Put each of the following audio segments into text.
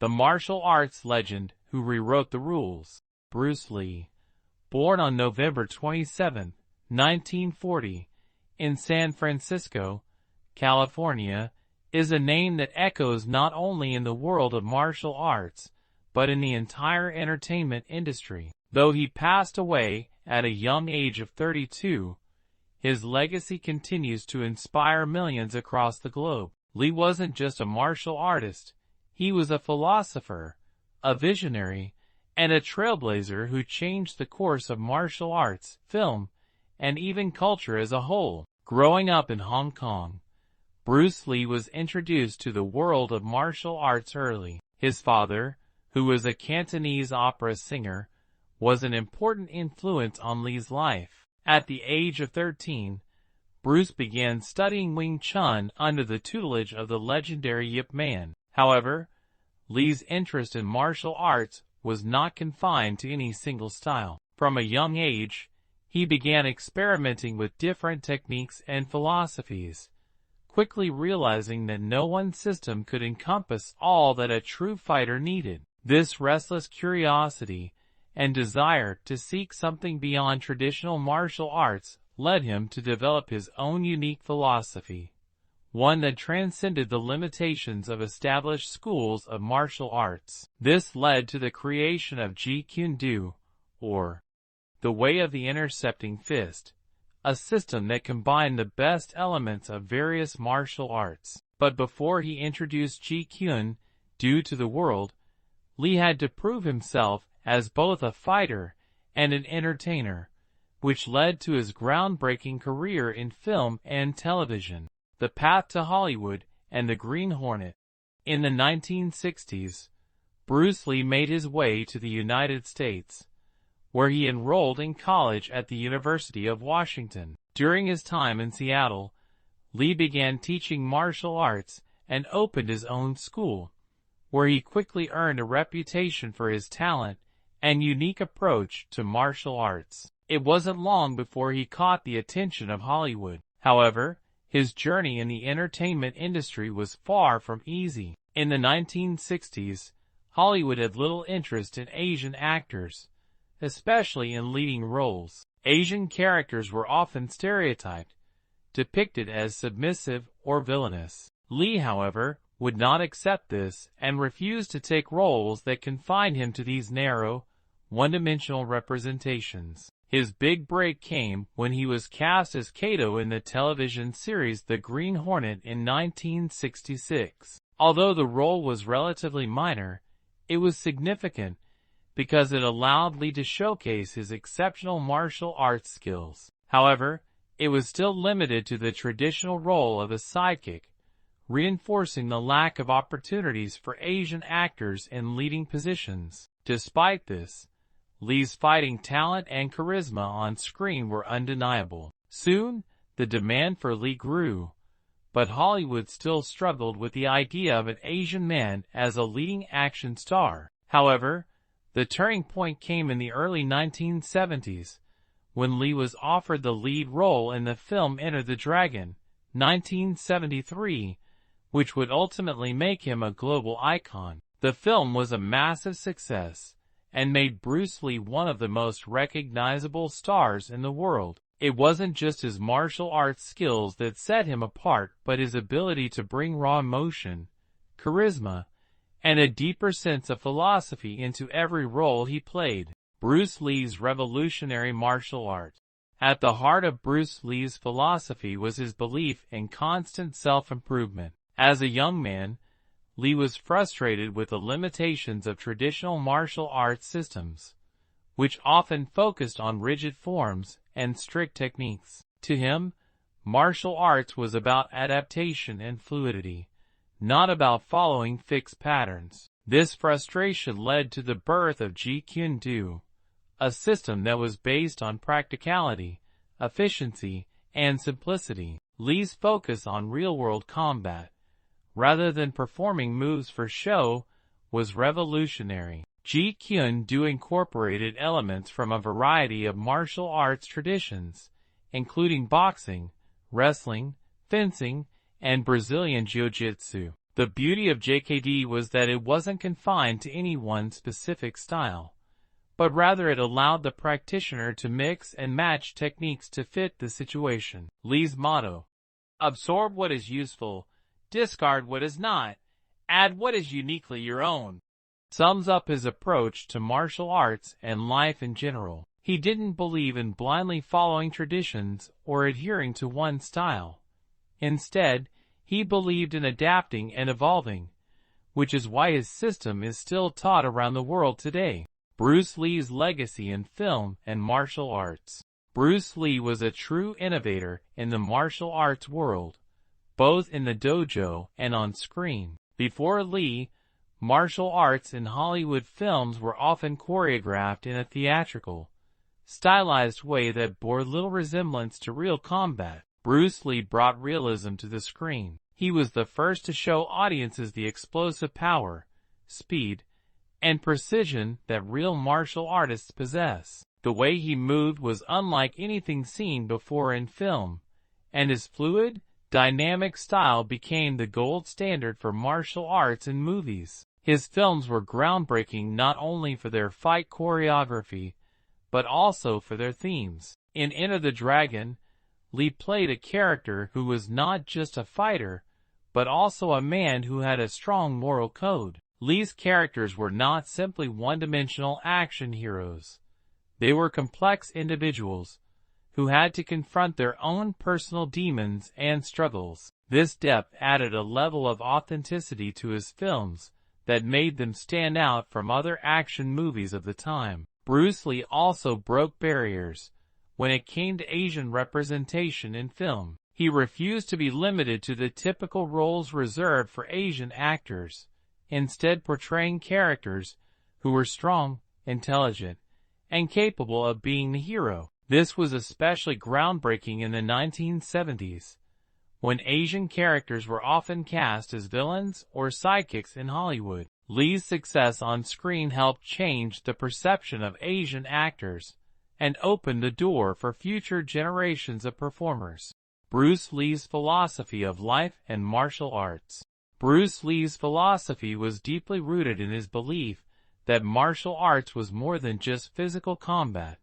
the martial arts legend who rewrote the rules. Bruce Lee, born on November 27, 1940, in San Francisco, California, is a name that echoes not only in the world of martial arts, but in the entire entertainment industry. Though he passed away at a young age of 32, his legacy continues to inspire millions across the globe. Lee wasn't just a martial artist, he was a philosopher, a visionary, and a trailblazer who changed the course of martial arts, film, and even culture as a whole. Growing up in Hong Kong, Bruce Lee was introduced to the world of martial arts early. His father, who was a Cantonese opera singer, was an important influence on Lee's life. At the age of 13, Bruce began studying Wing Chun under the tutelage of the legendary Yip Man. However, Lee's interest in martial arts was not confined to any single style. From a young age, he began experimenting with different techniques and philosophies, quickly realizing that no one system could encompass all that a true fighter needed. This restless curiosity and desire to seek something beyond traditional martial arts led him to develop his own unique philosophy, one that transcended the limitations of established schools of martial arts. This led to the creation of Jeet Kune Do, or the way of the intercepting fist, a system that combined the best elements of various martial arts. But before he introduced Jeet Kune Do to the world, Lee had to prove himself as both a fighter and an entertainer, which led to his groundbreaking career in film and television. The path to Hollywood and the Green Hornet. In the 1960s, Bruce Lee made his way to the United States, where he enrolled in college at the University of Washington. During his time in Seattle, Lee began teaching martial arts and opened his own school, where he quickly earned a reputation for his talent and unique approach to martial arts. It wasn't long before he caught the attention of Hollywood. However, his journey in the entertainment industry was far from easy. In the 1960s, Hollywood had little interest in Asian actors, especially in leading roles. Asian characters were often stereotyped, depicted as submissive or villainous. Lee, however, would not accept this and refused to take roles that confined him to these narrow, one-dimensional representations. His big break came when he was cast as Kato in the television series The Green Hornet in 1966. Although the role was relatively minor, it was significant because it allowed Lee to showcase his exceptional martial arts skills. However, it was still limited to the traditional role of a sidekick, reinforcing the lack of opportunities for Asian actors in leading positions. Despite this, Lee's fighting talent and charisma on screen were undeniable. Soon, the demand for Lee grew, but Hollywood still struggled with the idea of an Asian man as a leading action star. However, the turning point came in the early 1970s, when Lee was offered the lead role in the film Enter the Dragon, 1973, which would ultimately make him a global icon. The film was a massive success and made Bruce Lee one of the most recognizable stars in the world. It wasn't just his martial arts skills that set him apart, but his ability to bring raw emotion, charisma, and a deeper sense of philosophy into every role he played. Bruce Lee's revolutionary martial art. At the heart of Bruce Lee's philosophy was his belief in constant self-improvement. As a young man, Lee was frustrated with the limitations of traditional martial arts systems, which often focused on rigid forms and strict techniques. To him, martial arts was about adaptation and fluidity, not about following fixed patterns. This frustration led to the birth of Jeet Kune Do, a system that was based on practicality, efficiency, and simplicity. Lee's focus on real-world combat, rather than performing moves for show, was revolutionary. Jeet Kune Do incorporated elements from a variety of martial arts traditions, including boxing, wrestling, fencing, and Brazilian jiu-jitsu. The beauty of JKD was that it wasn't confined to any one specific style, but rather it allowed the practitioner to mix and match techniques to fit the situation. Lee's motto: absorb what is useful, discard what is not, add what is uniquely your own, sums up his approach to martial arts and life in general. He didn't believe in blindly following traditions or adhering to one style. Instead, he believed in adapting and evolving, which is why his system is still taught around the world today. Bruce Lee's legacy in film and martial arts. Bruce Lee was a true innovator in the martial arts world, both in the dojo and on screen. Before Lee, martial arts in Hollywood films were often choreographed in a theatrical, stylized way that bore little resemblance to real combat. Bruce Lee brought realism to the screen. He was the first to show audiences the explosive power, speed, and precision that real martial artists possess. The way he moved was unlike anything seen before in film, and his fluid, dynamic style became the gold standard for martial arts in movies. His films were groundbreaking not only for their fight choreography, but also for their themes. In Enter the Dragon, Lee played a character who was not just a fighter, but also a man who had a strong moral code. Lee's characters were not simply one-dimensional action heroes. They were complex individuals who had to confront their own personal demons and struggles. This depth added a level of authenticity to his films that made them stand out from other action movies of the time. Bruce Lee also broke barriers when it came to Asian representation in film. He refused to be limited to the typical roles reserved for Asian actors, instead portraying characters who were strong, intelligent, and capable of being the hero. This was especially groundbreaking in the 1970s, when Asian characters were often cast as villains or sidekicks in Hollywood. Lee's success on screen helped change the perception of Asian actors and opened the door for future generations of performers. Bruce Lee's philosophy of life and martial arts. Bruce Lee's philosophy was deeply rooted in his belief that martial arts was more than just physical combat.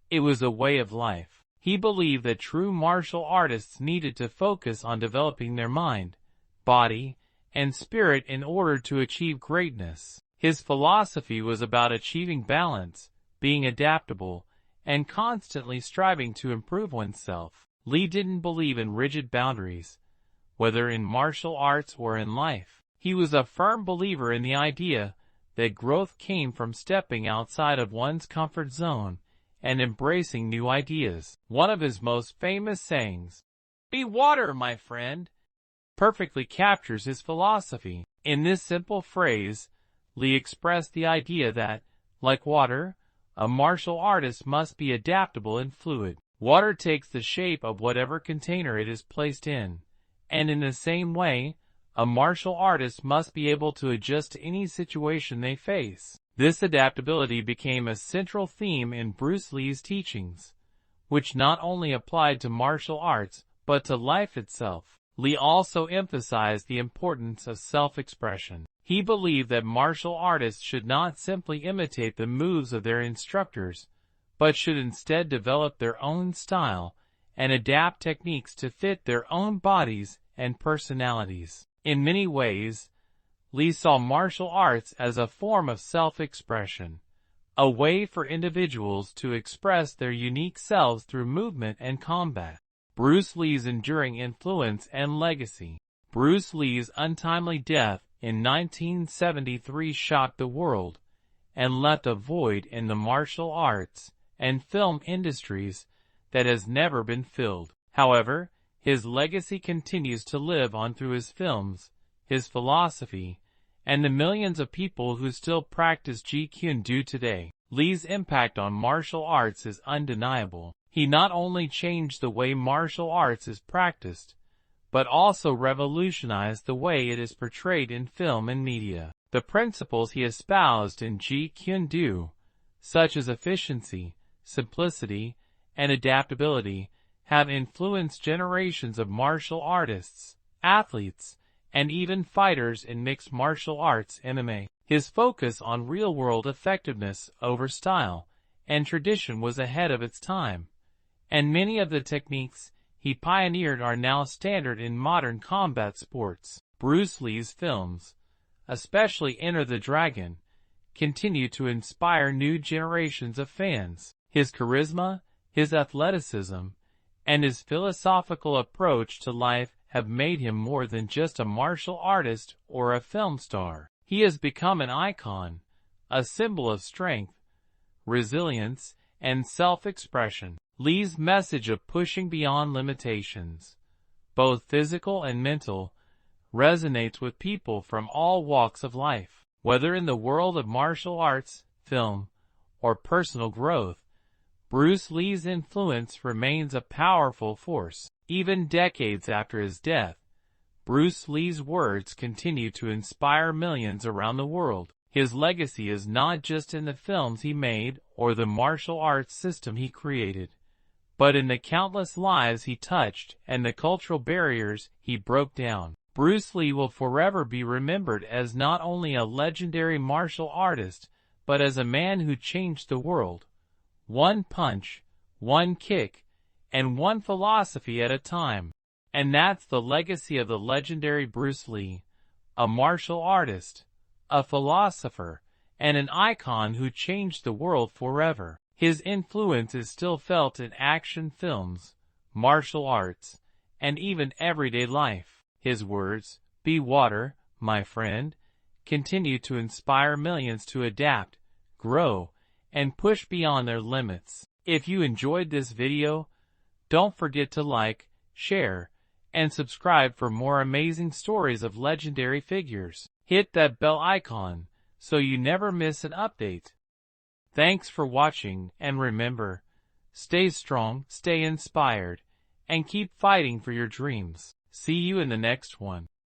It was a way of life. He believed that true martial artists needed to focus on developing their mind, body, and spirit in order to achieve greatness. His philosophy was about achieving balance, being adaptable, and constantly striving to improve oneself. Lee didn't believe in rigid boundaries, whether in martial arts or in life. He was a firm believer in the idea that growth came from stepping outside of one's comfort zone and embracing new ideas. One of his most famous sayings, "Be water, my friend," perfectly captures his philosophy. In this simple phrase, Lee expressed the idea that, like water, a martial artist must be adaptable and fluid. Water takes the shape of whatever container it is placed in, and in the same way, a martial artist must be able to adjust to any situation they face. This adaptability became a central theme in Bruce Lee's teachings, which not only applied to martial arts, but to life itself. Lee also emphasized the importance of self-expression. He believed that martial artists should not simply imitate the moves of their instructors, but should instead develop their own style and adapt techniques to fit their own bodies and personalities. In many ways, Lee saw martial arts as a form of self-expression, a way for individuals to express their unique selves through movement and combat. Bruce Lee's enduring influence and legacy. Bruce Lee's untimely death in 1973 shocked the world and left a void in the martial arts and film industries that has never been filled. However, his legacy continues to live on through his films, his philosophy, and the millions of people who still practice Jeet Kune Do today. Lee's impact on martial arts is undeniable. He not only changed the way martial arts is practiced, but also revolutionized the way it is portrayed in film and media. The principles he espoused in Jeet Kune Do, such as efficiency, simplicity, and adaptability, have influenced generations of martial artists, athletes, and even fighters in mixed martial arts (MMA). His focus on real-world effectiveness over style and tradition was ahead of its time, and many of the techniques he pioneered are now standard in modern combat sports. Bruce Lee's films, especially Enter the Dragon, continue to inspire new generations of fans. His charisma, his athleticism, and his philosophical approach to life have made him more than just a martial artist or a film star. He has become an icon, a symbol of strength, resilience, and self-expression. Lee's message of pushing beyond limitations, both physical and mental, resonates with people from all walks of life. Whether in the world of martial arts, film, or personal growth, Bruce Lee's influence remains a powerful force. Even decades after his death, Bruce Lee's words continue to inspire millions around the world. His legacy is not just in the films he made or the martial arts system he created, but in the countless lives he touched and the cultural barriers he broke down. Bruce Lee will forever be remembered as not only a legendary martial artist, but as a man who changed the world, one punch, one kick, and one philosophy at a time. And that's the legacy of the legendary Bruce Lee, a martial artist, a philosopher, and an icon who changed the world forever. His influence is still felt in action films, martial arts, and even everyday life. His words, "Be water, my friend," continue to inspire millions to adapt, grow, and push beyond their limits. If you enjoyed this video, don't forget to like, share, and subscribe for more amazing stories of legendary figures. Hit that bell icon so you never miss an update. Thanks for watching, and remember, stay strong, stay inspired, and keep fighting for your dreams. See you in the next one.